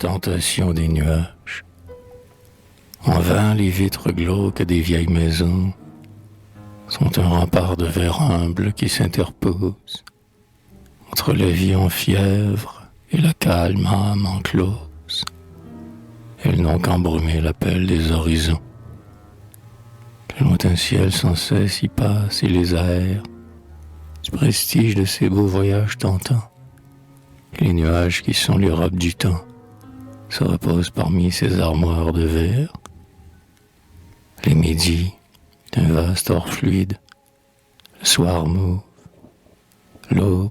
tentation des nuages. En vain, les vitres glauques des vieilles maisons sont un rempart de verre humble qui s'interpose entre la vie en fièvre et la calme âme enclose. Elles n'ont qu'embrumé l'appel des horizons. Le lointain ciel sans cesse y passe et les aère du prestige de ces beaux voyages tentants. Les nuages qui sont les robes du temps se reposent parmi ces armoires de verre. Les midis d'un vaste or fluide, le soir mauve, l'aube,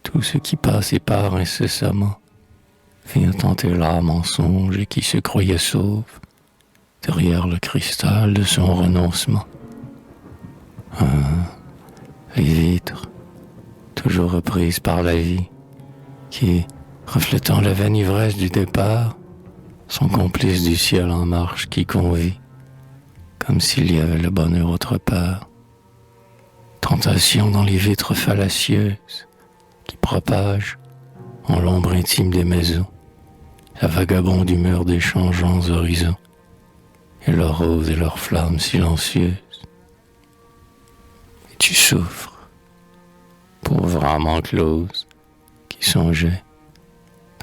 tout ce qui passe et part incessamment vient tenter l'âme en songe et qui se croyait sauve derrière le cristal de son renoncement. Les vitres, toujours reprises par la vie, qui, reflétant la vaine ivresse du départ, sont complices du ciel en marche qui convie, comme s'il y avait le bonheur autre part. Tentation dans les vitres fallacieuses, qui propagent, en l'ombre intime des maisons, la vagabonde humeur des changeants horizons, et leurs roses et leurs flammes silencieuses. Et tu souffres, pauvre âme enclose, qui songeait,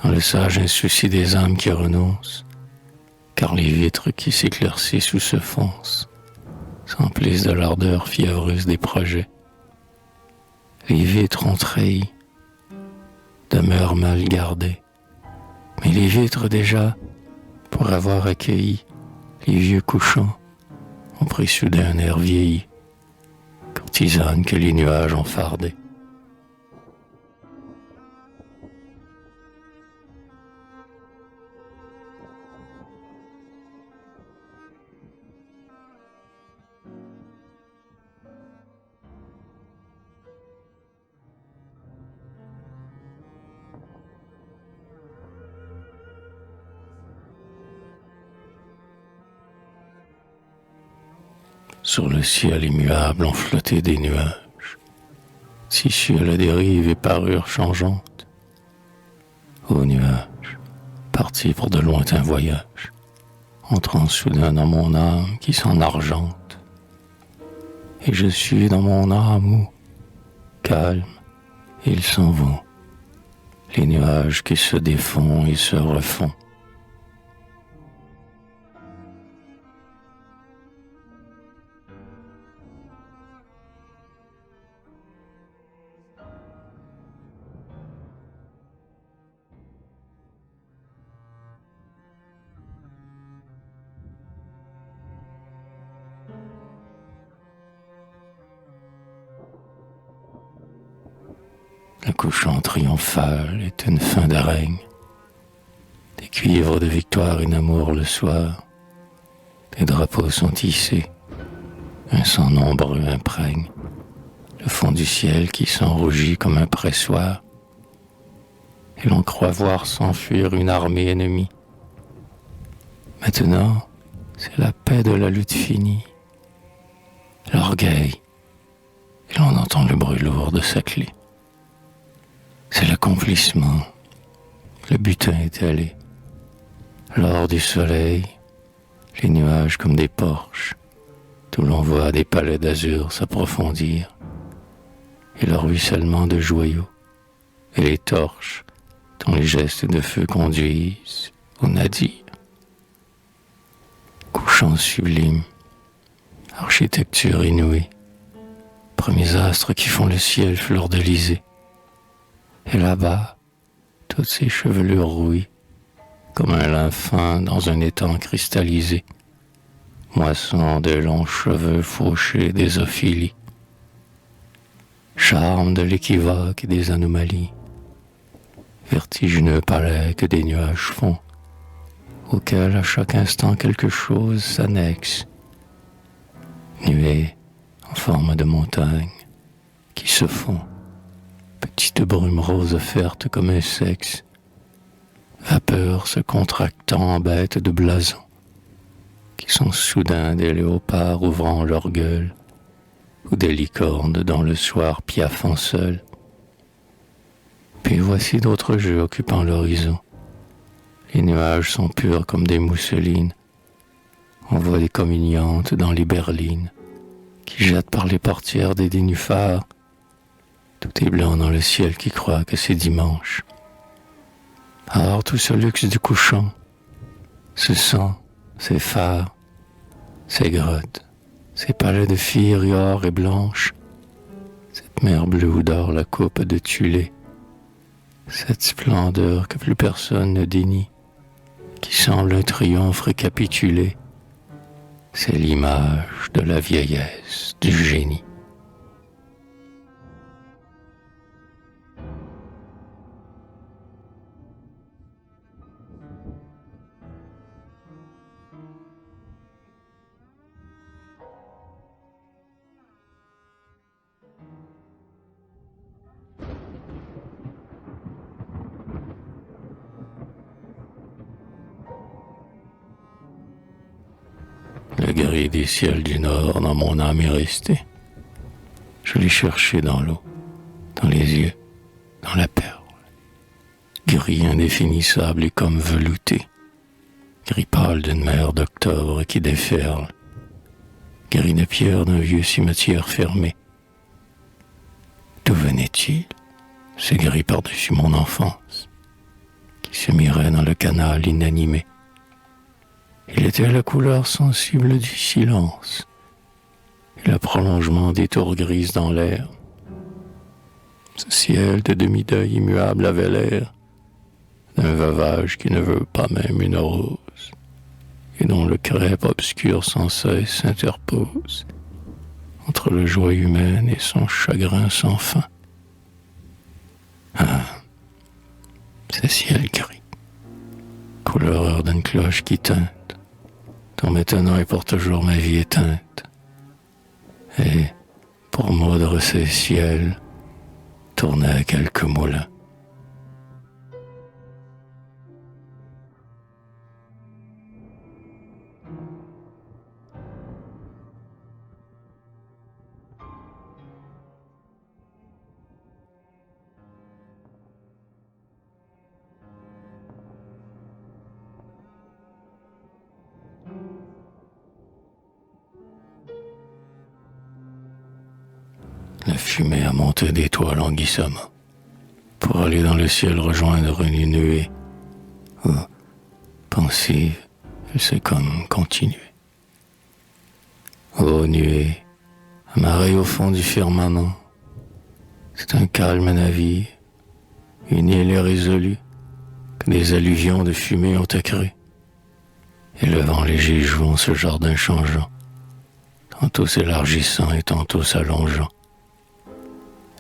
dans le sage insouci des âmes qui renoncent, car les vitres qui s'éclaircissent ou se foncent s'emplissent de l'ardeur fiévreuse des projets. Les vitres ont trahi, demeurent mal gardées, mais les vitres déjà, pour avoir accueilli les vieux couchants, ont pris soudain un air vieilli, courtisane que les nuages ont fardé. Sur le ciel immuable ont flotté des nuages, tissus à la dérive et parures changeantes. Ô nuages, partis pour de lointains voyages, entrant soudain dans mon âme qui s'en argente. Et je suis dans mon âme où, calme, ils s'en vont, les nuages qui se défont et se refont. Le couchant triomphal est une fin de règne. Des cuivres de victoire et d'amour le soir. Des drapeaux sont tissés. Un sang nombreux imprègne le fond du ciel qui s'enrougit comme un pressoir. Et l'on croit voir s'enfuir une armée ennemie. Maintenant, c'est la paix de la lutte finie. L'orgueil, et l'on entend le bruit lourd de sa clé. C'est l'accomplissement, le butin étalé. L'or du soleil, les nuages comme des porches, d'où l'on voit des palais d'azur s'approfondir, et le ruissellement de joyaux, et les torches dont les gestes de feu conduisent au nadir. Couchant sublime, architecture inouïe, premiers astres qui font le ciel fleur-de-lysée. Et là-bas, toutes ces chevelures rouillent, comme un lin fin dans un étang cristallisé, moisson de longs cheveux fauchés des ophilies, charme de l'équivoque et des anomalies, vertigineux palais que des nuages font, auxquels à chaque instant quelque chose s'annexe, nuées en forme de montagne qui se font. Petite brume rose offerte comme un sexe, vapeur se contractant en bêtes de blason, qui sont soudain des léopards ouvrant leur gueule, ou des licornes dans le soir piaffant seuls. Puis voici d'autres jeux occupant l'horizon, Les nuages sont purs comme des mousselines. On voit des communiantes dans les berlines qui jettent par les portières des nénuphars. Tout est blanc dans le ciel qui croit que c'est dimanche. Alors tout ce luxe du couchant, ce sang, ces phares, ces grottes, ces palais de filles or et blanches, cette mer bleue où dort la coupe de Tulé, cette splendeur que plus personne ne dénie, qui semble un triomphe récapitulé, c'est l'image de la vieillesse du génie. Le gris des ciels du nord dans mon âme est resté. Je l'ai cherché dans l'eau, dans les yeux, dans la perle. Gris indéfinissable et comme velouté. Gris pâle d'une mer d'octobre qui déferle. Gris de pierre d'un vieux cimetière fermé. D'où venait-il, ce gris par-dessus mon enfance, qui se mirait dans le canal inanimé? Il était la couleur sensible du silence et le prolongement des tours grises dans l'air. Ce ciel de demi-deuil immuable avait l'air d'un veuvage qui ne veut pas même une rose et dont le crêpe obscur sans cesse s'interpose entre le joie humaine et son chagrin sans fin. Ah, ce ciel gris, couleur d'une cloche qui teinte, dont maintenant et pour toujours ma vie éteinte. Et, pour moudre ces ciels, tournait quelques moulins. La fumée a monté des toits languissamment pour aller dans le ciel rejoindre une nuée où, pensive, elle s'est comme continuée. Ô nuée, amarrée au fond du firmament, c'est un calme navire, une île irrésolue que des alluvions de fumée ont accru. Et le vent léger joue en ce jardin changeant, tantôt s'élargissant et tantôt s'allongeant.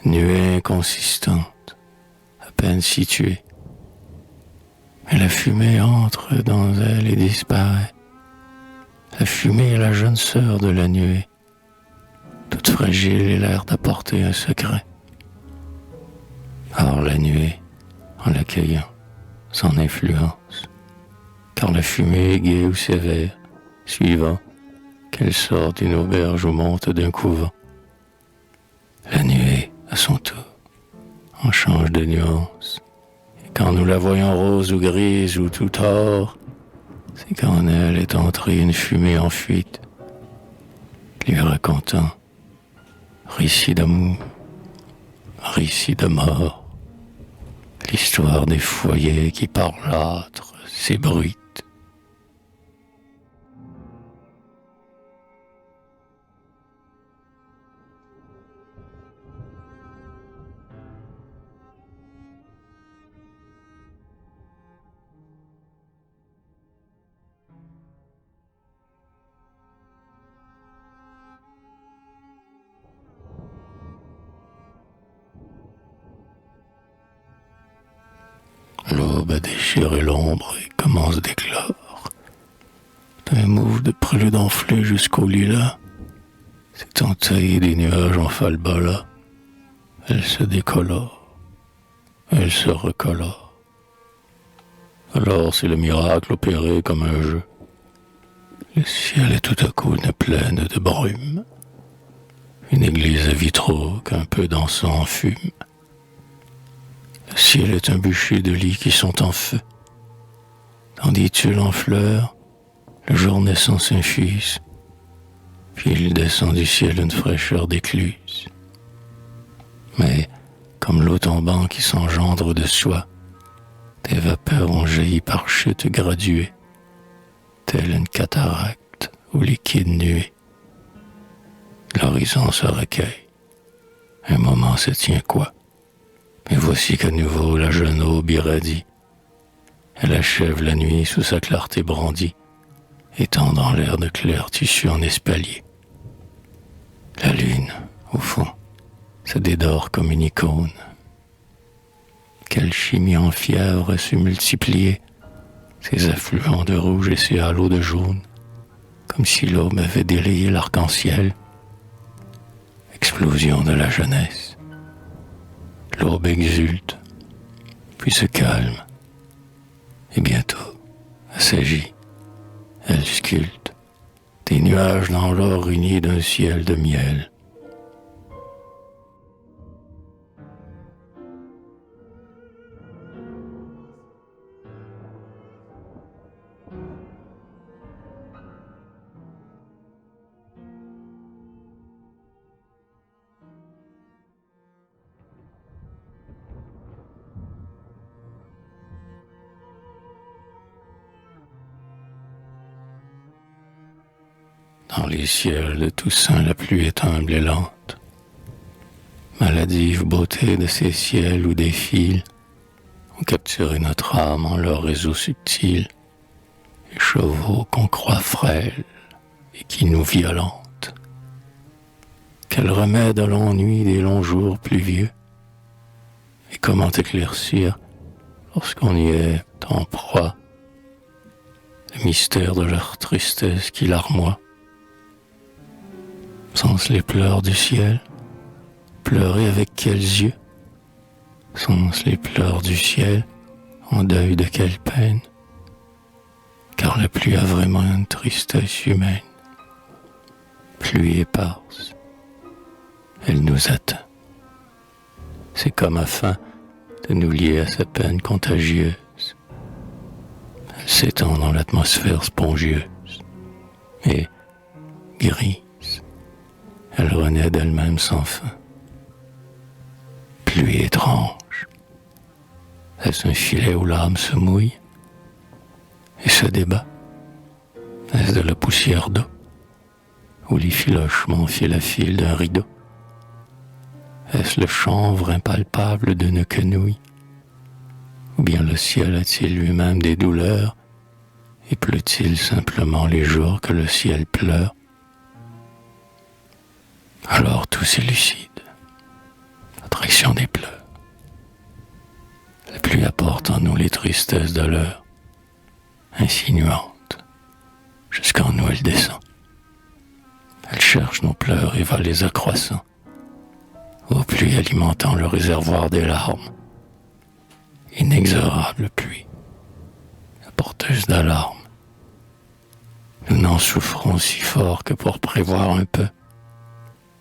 Nuée inconsistante, à peine située. Mais la fumée entre dans elle et disparaît. La fumée est la jeune sœur de la nuée, toute fragile et l'air d'apporter un secret. Or la nuée, en l'accueillant, s'en influence, car la fumée est gaie ou sévère, suivant qu'elle sort d'une auberge ou monte d'un couvent. La nuée, à son tour, en change de nuance. Et quand nous la voyons rose ou grise ou tout or, c'est qu'en elle est entrée une fumée en fuite, lui racontant récit d'amour, récit de mort, l'histoire des foyers qui par l'âtre s'ébruitent. L'aube a déchiré l'ombre et commence d'éclore. D'un mauve de prélude enflé jusqu'au lilas, c'est entaillé des nuages en falbala. Elle se décolore, elle se recolore. Alors c'est le miracle opéré comme un jeu. Le ciel est tout à coup une plaine de brume, une église à vitraux qu'un peu d'encens fume. Le ciel est un bûcher de lits qui sont en feu. dans des tulles en fleurs, le jour naissant s'infuse, puis il descend du ciel une fraîcheur d'écluse. Mais, comme l'eau tombant qui s'engendre de soi, des vapeurs ont jailli par chute graduée, telle une cataracte ou liquide nuée. L'horizon se recueille, un moment se tient quoi, mais voici qu'à nouveau la jeune aube irradie. Elle achève la nuit sous sa clarté brandie, étend dans l'air de clairs tissus en espalier. La lune, au fond, se dédore comme une icône. Quelle chimie en fièvre a su multiplier ses affluents de rouge et ses halos de jaune, comme si l'aube avait délayé l'arc-en-ciel. Explosion de la jeunesse. L'aube exulte, puis se calme, et bientôt, elle s'agit, elle sculpte, des nuages dans l'or unis d'un ciel de miel. Dans les ciels de Toussaint, la pluie est humble et lente. Maladive beauté de ces ciels où des fils ont capturé notre âme en leur réseau subtil, et chevaux qu'on croit frêles et qui nous violentent. Quel remède à l'ennui des longs jours pluvieux, et comment éclaircir lorsqu'on y est en proie le mystère de leur tristesse qui larmoie. Sont-ce les pleurs du ciel? Pleurer avec quels yeux? Sont-ce les pleurs du ciel? En deuil de quelle peine? Car la pluie a vraiment une tristesse humaine. Pluie éparse, elle nous atteint. C'est comme afin de nous lier à sa peine contagieuse. Elle s'étend dans l'atmosphère spongieuse et grise. Elle renaît d'elle-même sans fin. Pluie étrange. Est-ce un filet où l'âme se mouille et se débat? Est-ce de la poussière d'eau où les filochements filent à fil d'un rideau? Est-ce le chanvre impalpable d'une quenouille? Ou bien le ciel a-t-il lui-même des douleurs et pleut-il simplement les jours que le ciel pleure? Alors tout s'élucide. Attraction des pleurs. La pluie apporte en nous les tristesses de l'heure, insinuantes. Jusqu'en nous elle descend. Elle cherche nos pleurs et va les accroissant. Ô pluie alimentant le réservoir des larmes. Inexorable pluie, la porteuse d'alarme. Nous n'en souffrons si fort que pour prévoir un peu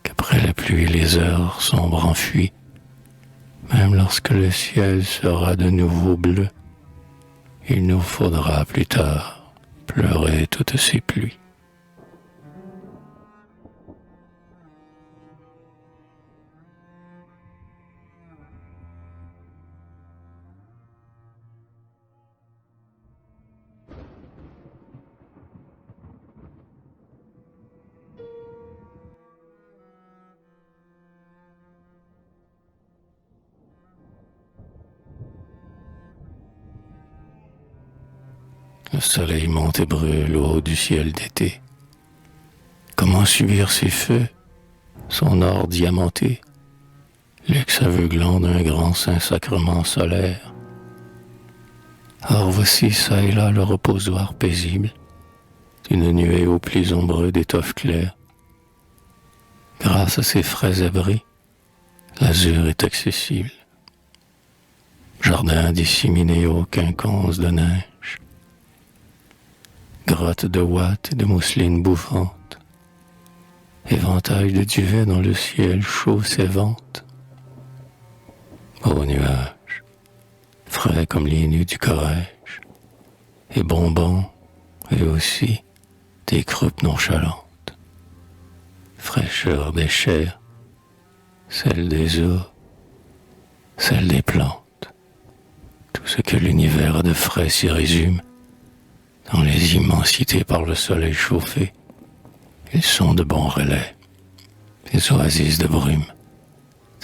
qu'après la pluie les heures sombres enfuient, même lorsque le ciel sera de nouveau bleu, il nous faudra plus tard pleurer toutes ces pluies. Le soleil monte et brûle au haut du ciel d'été. Comment subir ces feux, son or diamanté, luxe aveuglant d'un grand Saint-Sacrement solaire? Or voici çà et là le reposoir paisible d'une nuée aux plis ombreux d'étoffes claires. Grâce à ces frais abris, l'azur est accessible. Jardin disséminé aux quinconces de neige, grottes de ouate et de mousseline bouffante, éventail de duvet dans le ciel chaud s'évente. Beaux nuages, frais comme les nues du Corrège, les bonbons et aussi des croupes nonchalantes, fraîcheur des chairs, celle des eaux, celle des plantes. Tout ce que l'univers a de frais s'y résume dans les immensités par le soleil chauffé. Ils sont de bons relais, des oasis de brume,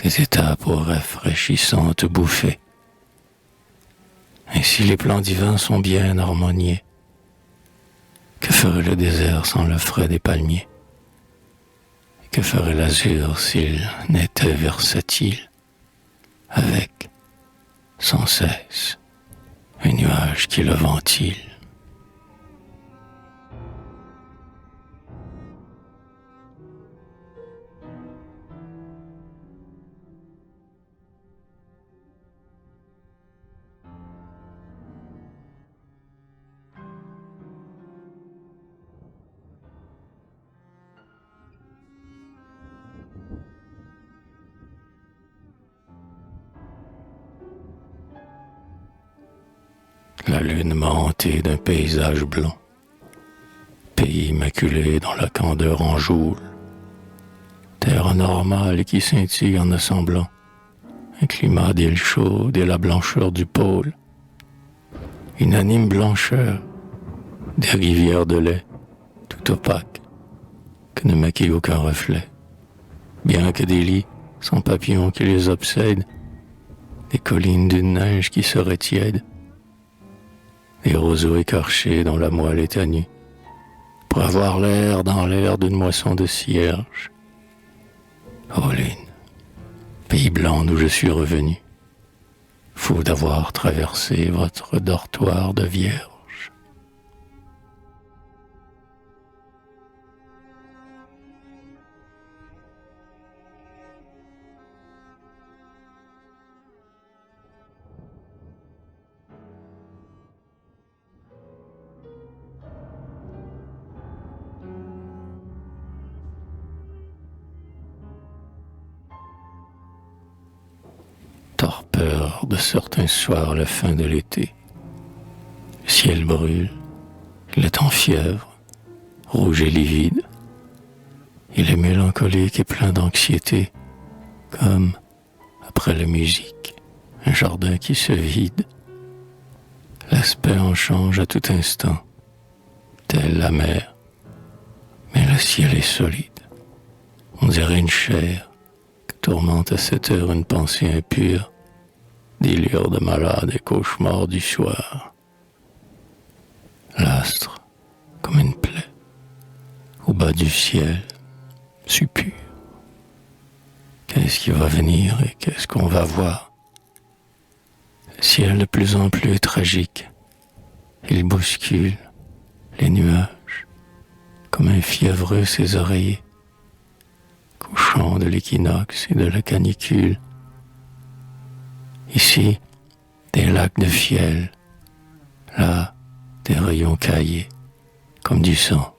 des étapes aux rafraîchissantes bouffées. Ainsi les plans divins sont bien harmoniés. Que ferait le désert sans le frais des palmiers? Et que ferait l'azur s'il n'était versatile, avec, sans cesse, un nuage qui le ventile? La lune m'a hanté d'un paysage blanc, pays immaculé dans la candeur en joule, terre anormale qui scintille en assemblant un climat d'île chaude et la blancheur du pôle, unanime blancheur des rivières de lait, tout opaques, que ne maquille aucun reflet, bien que des lits sans papillons qui les obsèdent, des collines d'une neige qui serait tiède, des roseaux écorchés dont la moelle est à nu, pour avoir l'air dans l'air d'une moisson de cierges. Oh lune, pays blanc d'où je suis revenu, fou d'avoir traversé votre dortoir de vierge. Torpeur de certains soirs à la fin de l'été. Le ciel brûle, il est en fièvre, rouge et livide. Il est mélancolique et plein d'anxiété, comme, après la musique, un jardin qui se vide. L'aspect en change à tout instant, telle la mer, mais le ciel est solide. On dirait une chair que tourmente à cette heure une pensée impure, délire de malade et cauchemar du soir. L'astre, comme une plaie, au bas du ciel, suppure. Qu'est-ce qui va venir et qu'est-ce qu'on va voir? Le ciel de plus en plus tragique. Il bouscule les nuages, comme un fiévreux ses oreillers, couchant de l'équinoxe et de la canicule. Ici, des lacs de fiel, là, des rayons caillés, comme du sang.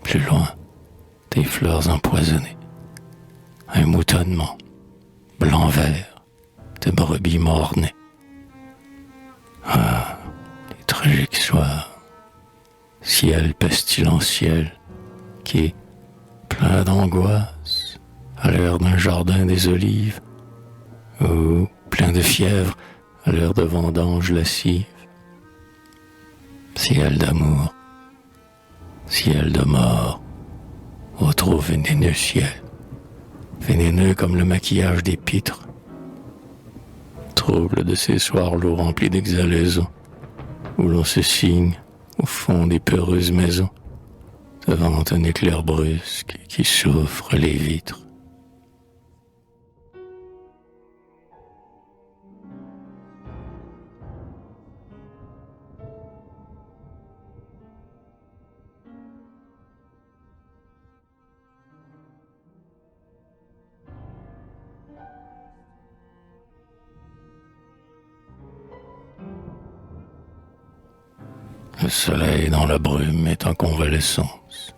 Plus loin, des fleurs empoisonnées, un moutonnement, blanc-vert, de brebis mort-nées. Ah, les tragiques soirs, ciel pestilentiel, qui, plein d'angoisse, a l'air d'un jardin des olives, ou plein de fièvre, à l'heure de vendange lascive. Ciel d'amour, ciel de mort, ô trop vénéneux ciel, vénéneux comme le maquillage des pitres. Trouble de ces soirs lourds remplis d'exhalaisons, où l'on se signe au fond des peureuses maisons, devant un éclair brusque qui souffre les vitres. Le soleil dans la brume est en convalescence.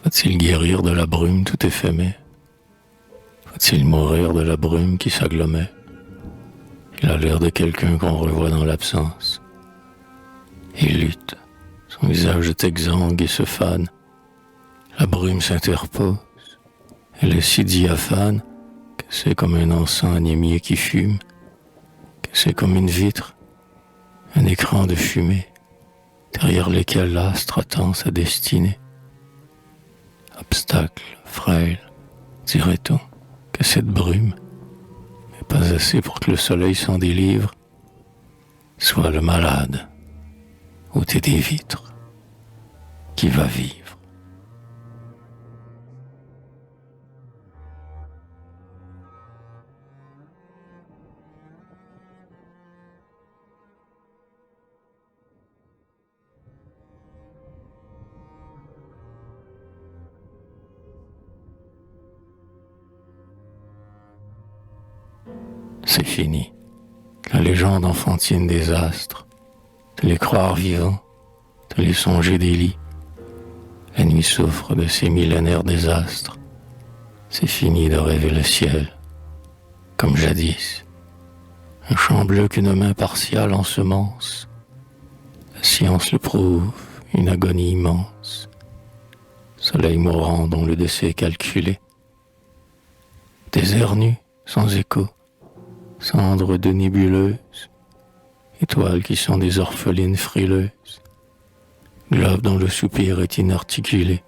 Faut-il guérir de la brume tout éphémère? Faut-il mourir de la brume qui s'agglomère? Il a l'air de quelqu'un qu'on revoit dans l'absence. Il lutte, son visage est exsangue et se fane. La brume s'interpose, elle est si diaphane que c'est comme un encens anémié qui fume, que c'est comme une vitre, un écran de fumée, derrière lequel l'astre attend sa destinée. Obstacle frêle, dirait-on, que cette brume, mais pas assez pour que le soleil s'en délivre, soit le malade, ôté des vitres, qui va vivre. C'est fini, la légende enfantine des astres, de les croire vivants, de les songer des lits. La nuit souffre de ces millénaires désastres. C'est fini de rêver le ciel, comme jadis, un champ bleu qu'une main partiale ensemence. La science le prouve, une agonie immense. Soleil mourant dont le décès est calculé. Désert nu, sans écho, cendres de nébuleuses, étoiles qui sont des orphelines frileuses, globe dont le soupir est inarticulé,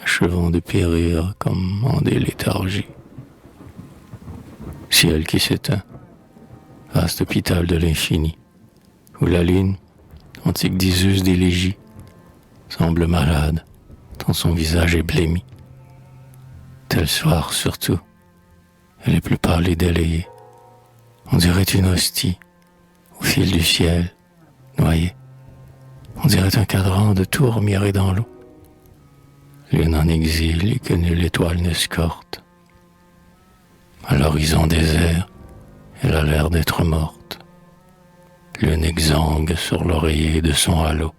achevant de périr comme en des léthargies. Ciel qui s'éteint, vaste hôpital de l'infini, où la lune, antique diseuse d'élégie, semble malade, tant son visage est blêmi. Tel soir surtout, elle est plus pâle et délayée. On dirait une hostie, au fil du ciel, noyée. On dirait un cadran de tours miré dans l'eau. Lune en exil et que nulle étoile n'escorte. À l'horizon désert, elle a l'air d'être morte. Lune exsangue sur l'oreiller de son halo.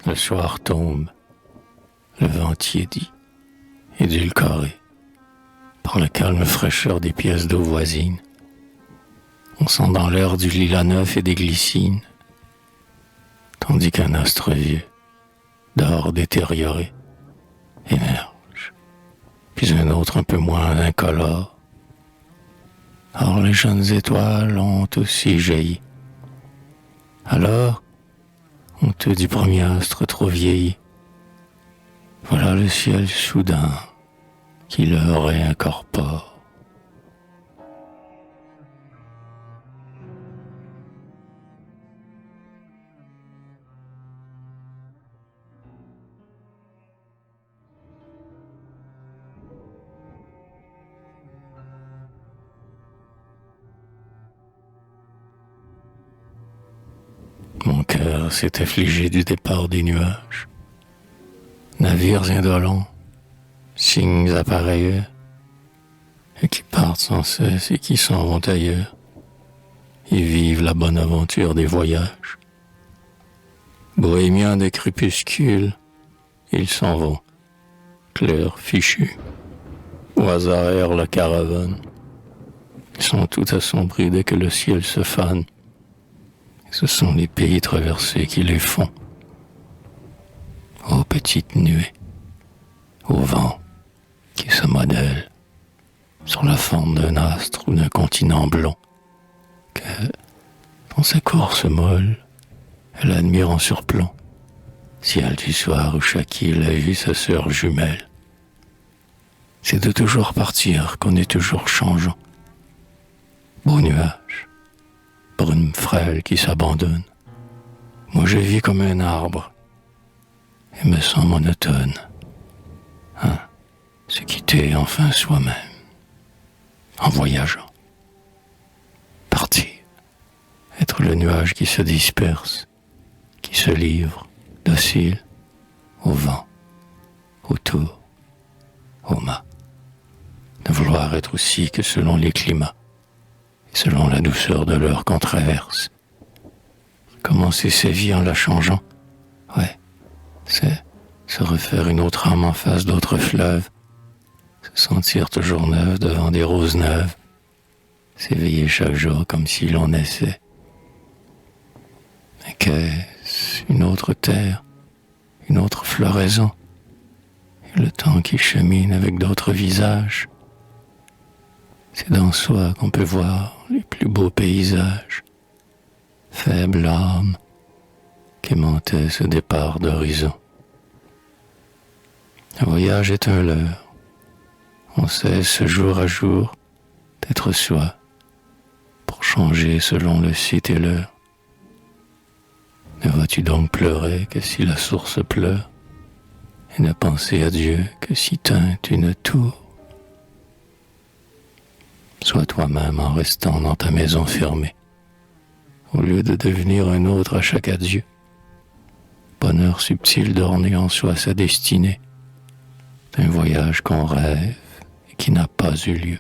Le soir tombe, le vent tiédit, édulcoré par la calme fraîcheur des pièces d'eau voisines. On sent dans l'air du lilas neuf et des glycines, tandis qu'un astre vieux, d'or détérioré, émerge, puis un autre un peu moins incolore. Or les jeunes étoiles ont aussi jailli. Alors, honteux du premier astre trop vieilli, voilà le ciel soudain qui le réincorpore. Mon cœur s'est affligé du départ des nuages. Navires indolents, signes appareilleurs, et qui partent sans cesse et qui s'en vont ailleurs. Ils vivent la bonne aventure des voyages. Bohémiens des crépuscules, ils s'en vont, clairs fichus, au hasard la caravane. Ils sont tout assombris dès que le ciel se fane. Ce sont les pays traversés qui les font. Ô petites nuées, au vent qui se modèle sur la forme d'un astre ou d'un continent blond, que, dans sa course molle, elle admire en surplomb, ciel du soir où chaque île a vu sa sœur jumelle. C'est de toujours partir qu'on est toujours changeant. Beau nuage, brume frêle qui s'abandonne. Moi je vis comme un arbre et me sens monotone. Se quitter enfin soi-même, en voyageant. Partir, être le nuage qui se disperse, qui se livre, docile, au vent, autour, au mât. ne vouloir être aussi que selon les climats, et selon la douceur de l'heure qu'on traverse. Commencer sa vie en la changeant, ouais, c'est se refaire une autre âme en face d'autres fleuves, se sentir toujours neuf devant des roses neuves, s'éveiller chaque jour comme si l'on naissait. Mais qu'est-ce, une autre terre, une autre floraison, et le temps qui chemine avec d'autres visages. C'est dans soi qu'on peut voir les plus beaux paysages. Faible âme qu'aimantait ce départ d'horizon. Le voyage est un leurre. On cesse jour à jour d'être soi pour changer selon le site et l'heure. Ne vas-tu donc pleurer que si la source pleure et ne penser à Dieu que si teinte une tour? Sois toi-même en restant dans ta maison fermée, au lieu de devenir un autre à chaque adieu. Bonheur subtil d'orner en soi sa destinée, d'un voyage qu'on rêve et qui n'a pas eu lieu.